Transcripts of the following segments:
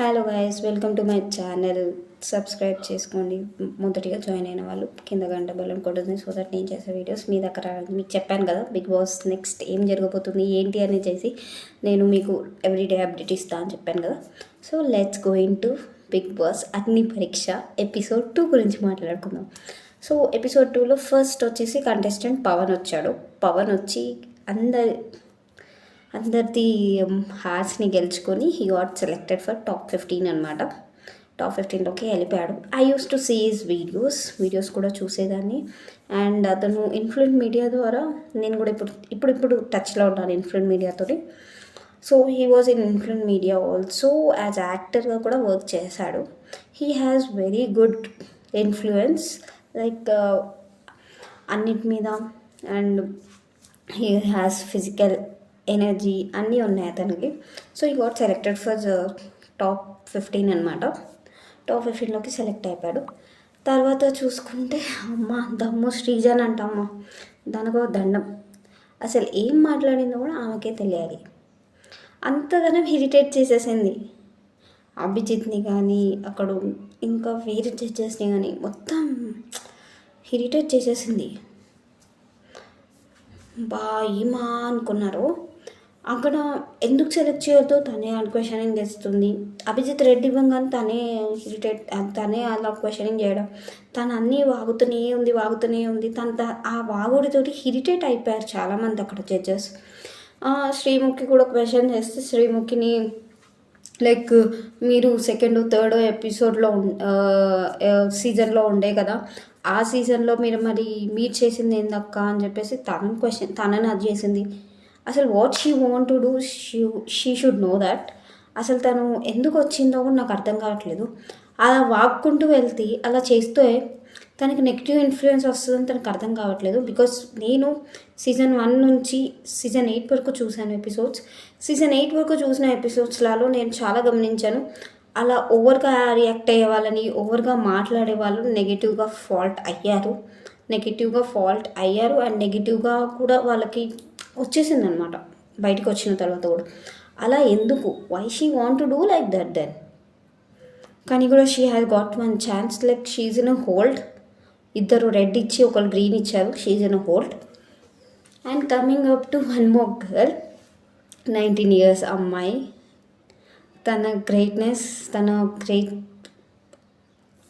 Hello guys, welcome to my channel. Subscribe చేసుకోండి. మొదటిగా join అయిన వాళ్ళు కింద గంట బెల్లం కొట్టండి, సో దట్ నేను చేసే వీడియోస్ మీ దగ్గర మీకు చెప్పాను కదా, బిగ్ బాస్ నెక్స్ట్ ఏం జరగబోతుంది ఏంటి అని చేసి నేను మీకు ఎవ్రీడే అప్డేట్ ఇస్తా అని చెప్పాను కదా. So let's going to Bigg Boss Agni Pariksha episode 2 గురించి మాట్లాడుకుందాం. సో ఎపిసోడ్ 2లో ఫస్ట్ వచ్చేసి కంటెస్టెంట్ పవన్ వచ్చాడు. పవన్ వచ్చి అందరిది హార్ట్స్ని గెలుచుకొని he got selected for top 15 అనమాట. టాప్ 15లోకి వెళ్ళిపోయాడు. I use to see his videos కూడా చూసేదాన్ని. అండ్ అతను ఇన్ఫ్లుయెంట్ మీడియా ద్వారా నేను కూడా ఇప్పుడు టచ్లో ఉన్నాను ఇన్ఫ్లుయెంట్ మీడియాతోటి. So he was in influent media also, as యాక్టర్గా కూడా వర్క్ చేశాడు. He has very good influence like అన్నిటి మీద, and he has physical energy అన్నీ ఉన్నాయి అతనికి. సో ఈ గాట్ సెలెక్టెడ్ ఫర్ టాప్ 15 అనమాట. టాప్ 15లోకి సెలెక్ట్ అయిపోయాడు. తర్వాత చూసుకుంటే అమ్మ దమ్ము శ్రీజన్ అంటమ్మ, దానికో దండం. అసలు ఏం మాట్లాడిందో కూడా ఆమెకే తెలియాలి. అంతగానం ఇరిటేట్ చేసేసింది అభిజిత్ని కానీ, అక్కడ ఇంకా వేరే జడ్జెస్ని కానీ మొత్తం ఇరిటేట్ చేసేసింది. ఏమా అనుకున్నారు. అక్కడ ఎందుకు సెలెక్ట్ చేయొద్దో తనే క్వశ్చనింగ్ చేస్తుంది. అభిజిత్ రెడ్డి ఇవ్వగానే తనే అలా క్వశ్చనింగ్ చేయడం, తను అన్నీ వాగుతూనే ఉంది. ఆ వాగుడితోటి ఇరిటేట్ అయిపోయారు చాలామంది అక్కడ జడ్జెస్. శ్రీముఖి కూడా క్వశ్చన్ చేస్తే శ్రీముఖిని లైక్ మీరు సెకండ్ థర్డ్ ఎపిసోడ్లో సీజన్లో ఉండే కదా, ఆ సీజన్లో మీరు చేసింది ఏందక్క అని చెప్పేసి తనని అది చేసింది. అసలు what she want to do, she should know that. అసలు తను ఎందుకు వచ్చిందో కూడా నాకు అర్థం కావట్లేదు. అలా వాక్కుంటూ వెళ్తే అలా చేస్తే తనకి నెగిటివ్ ఇన్ఫ్లుయెన్స్ వస్తుందని తనకు అర్థం కావట్లేదు. బికాస్ నేను సీజన్ 1 నుంచి సీజన్ 8 వరకు చూశాను ఎపిసోడ్స్. సీజన్ 8 వరకు చూసిన ఎపిసోడ్స్లలో నేను చాలా గమనించాను, అలా ఓవర్గా రియాక్ట్ అయ్యే వాళ్ళని, ఓవర్గా మాట్లాడే వాళ్ళు నెగిటివ్గా ఫాల్ట్ అయ్యారు అండ్ నెగిటివ్గా కూడా వాళ్ళకి వచ్చేసింది అనమాట బయటకు వచ్చిన తర్వాత కూడా. అలా ఎందుకు, why she want to do like that then? కానీ కూడా she has got one chance, like she's in a hold. ఇద్దరు రెడ్ ఇచ్చి ఒకరు గ్రీన్ ఇచ్చారు, she's in a hold. And coming up to one more girl, 19 years అమ్మాయి. తన greatness, తన great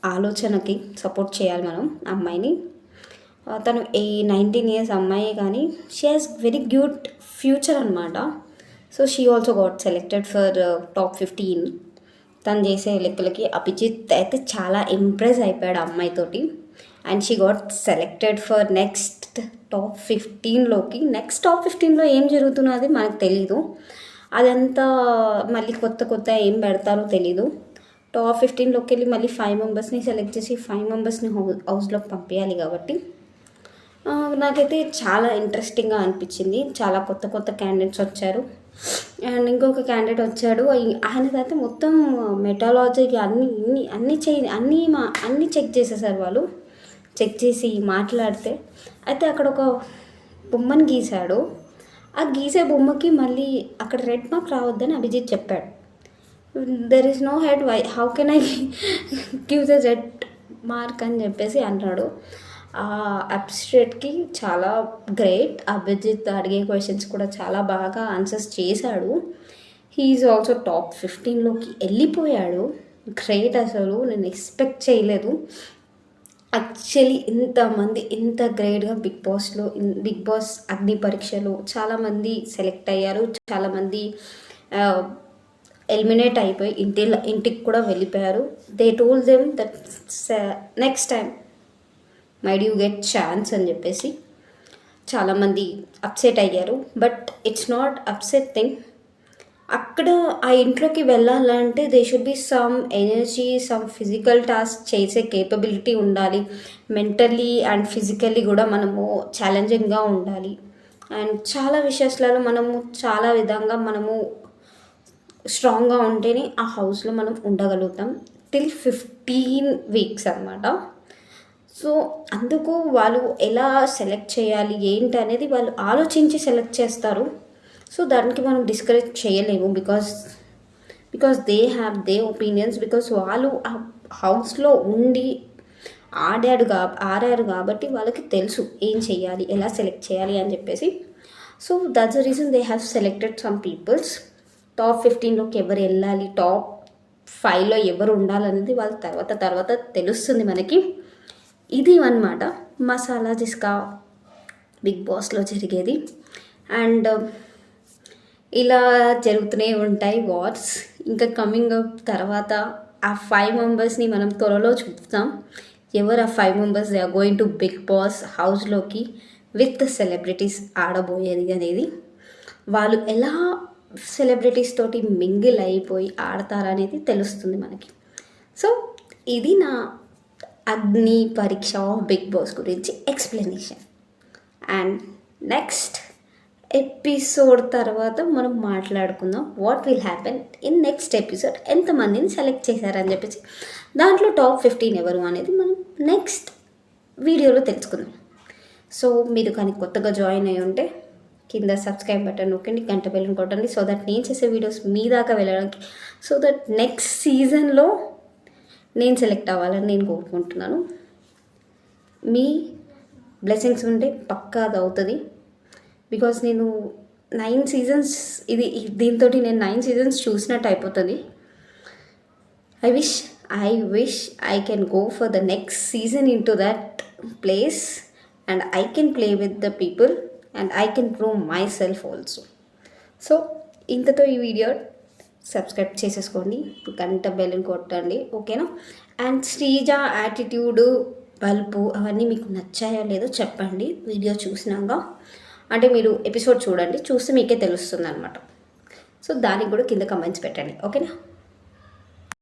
ఆలోచనకి సపోర్ట్ చేయాలి మనం అమ్మాయిని. తను 19 years అమ్మాయి కానీ she has very good future అనమాట. So she also got selected for top 15. తను చేసే లెక్కలకి అభిజిత్ అయితే చాలా ఇంప్రెస్ అయిపోయాడు అమ్మాయితోటి. And she got selected for next top 15లోకి. నెక్స్ట్ టాప్ 15లో ఏం జరుగుతున్నది మనకు తెలీదు. అదంతా మళ్ళీ కొత్త ఏం పెడతారో తెలీదు. టాప్ 15లోకి వెళ్ళి మళ్ళీ 5 మెంబర్స్ని సెలెక్ట్ చేసి 5 మెంబర్స్ని హౌస్లోకి పంపించాలి కాబట్టి నాకైతే చాలా ఇంట్రెస్టింగ్గా అనిపించింది. చాలా కొత్త క్యాండిడేట్స్ వచ్చారు. అండ్ ఇంకొక క్యాండిడేట్ వచ్చాడు, ఆయనదైతే మొత్తం మెటాలజీకి అన్నీ చెక్ చేసేసారు వాళ్ళు. చెక్ చేసి మాట్లాడితే అయితే అక్కడ ఒక బొమ్మను గీశాడు. ఆ గీసే బొమ్మకి మళ్ళీ అక్కడ రెడ్ మార్క్ రావద్దని అభిజిత్ చెప్పాడు. There is no head, how can I give the red mark అని చెప్పేసి అన్నాడు. అబ్స్ట్రేట్కి చాలా గ్రేట్. అభిజిత్ అడిగే క్వశ్చన్స్ కూడా చాలా బాగా ఆన్సర్స్ చేశాడు. హీఈస్ ఆల్సో టాప్ 15లోకి వెళ్ళిపోయాడు. గ్రేట్, అసలు నేను ఎక్స్పెక్ట్ చేయలేదు. యాక్చువల్లీ ఇంతమంది ఇంత గ్రేట్గా బిగ్ బాస్ అగ్ని పరీక్షలో చాలామంది సెలెక్ట్ అయ్యారు. చాలామంది ఎలిమినేట్ అయిపోయి ఇంటికి కూడా వెళ్ళిపోయారు. They told them that next time might you get chance అని చెప్పేసి చాలామంది అప్సెట్ అయ్యారు. But it's not upset thing. అక్కడ ఆ ఇంట్లోకి వెళ్ళాలంటే they should be some energy, some physical task చేసే కేపబిలిటీ ఉండాలి. మెంటల్లీ అండ్ ఫిజికల్లీ కూడా మనము ఛాలెంజింగ్గా ఉండాలి. అండ్ చాలా విషయాలలో చాలా విధంగా మనము స్ట్రాంగ్గా ఉంటేనే ఆ హౌస్లో మనం ఉండగలుగుతాం టిల్ 15 weeks అనమాట. సో అందుకు వాళ్ళు ఎలా సెలెక్ట్ చేయాలి ఏంటి అనేది వాళ్ళు ఆలోచించి సెలెక్ట్ చేస్తారు. సో దానికి మనం డిస్కరేజ్ చేయలేము, because because they have they opinions, because వాళ్ళు ఆ హౌస్లో ఉండి ఆడారు కాబట్టి వాళ్ళకి తెలుసు ఏం చేయాలి, ఎలా సెలెక్ట్ చేయాలి అని చెప్పేసి. So that's the reason they have selected some peoples. Top 15లోకి ఎవరు వెళ్ళాలి, టాప్ 5లో ఎవరు ఉండాలనేది వాళ్ళ తర్వాత తెలుస్తుంది మనకి. ఇది అన్నమాట మసాలా జిస్కా బిగ్ బాస్లో జరిగేది. అండ్ ఇలా జరుగుతూనే ఉంటాయి వార్స్. ఇంకా కమింగ్ అప్ తర్వాత ఆ 5 మెంబర్స్ని మనం త్వరలో చూస్తాం. ఎవరు ఆ 5 members they are going to Bigg Boss హౌస్లోకి విత్ సెలబ్రిటీస్ ఆడబోయేది అనేది. వాళ్ళు ఎలా సెలబ్రిటీస్ తోటి మింగిల్ అయిపోయి ఆడతారనేది తెలుస్తుంది మనకి. సో ఇది నా అగ్ని పరీక్ష ఆఫ్ బిగ్ బాస్ గురించి ఎక్స్ప్లెనేషన్. అండ్ నెక్స్ట్ ఎపిసోడ్ తర్వాత మనం మాట్లాడుకుందాం what will happen in next episode, ఎంతమందిని సెలెక్ట్ చేశారని చెప్పేసి. దాంట్లో టాప్ 15 ఎవరు అనేది మనం నెక్స్ట్ వీడియోలో తెలుసుకుందాం. సో మీరు కానీ కొత్తగా జాయిన్ అయ్యి ఉంటే కింద సబ్స్క్రైబ్ బటన్ నొక్కండి, గంట బెల్ని కొట్టండి, సో దట్ నేను చేసే వీడియోస్ మీ దాకా వెళ్ళడానికి, సో దట్ నెక్స్ట్ సీజన్లో నేను సెలెక్ట్ అవ్వాలని నేను కోరుకుంటున్నాను. మీ బ్లెస్సింగ్స్ ఉంటే పక్కా అది అవుతుంది. బికాస్ నేను 9 సీజన్స్ దీంతో నేను 9 సీజన్స్ చూసినట్టు అయిపోతుంది. I wish I can go for the next season into that place and I can play with the people and I can prove myself also. So ఇంతతో ఈ video subscribe చేసేసుకోండి, గంట బెల్ని కొట్టండి, ఓకేనా. And Sreeja attitude bulb అవన్నీ మీకు నచ్చాయో లేదో చెప్పండి వీడియో చూసినాక. అంటే మీరు ఎపిసోడ్ చూడండి, చూస్తే మీకే తెలుస్తుంది అనమాట. సో దానికి కూడా కింద కమెంట్స్ పెట్టండి, ఓకేనా.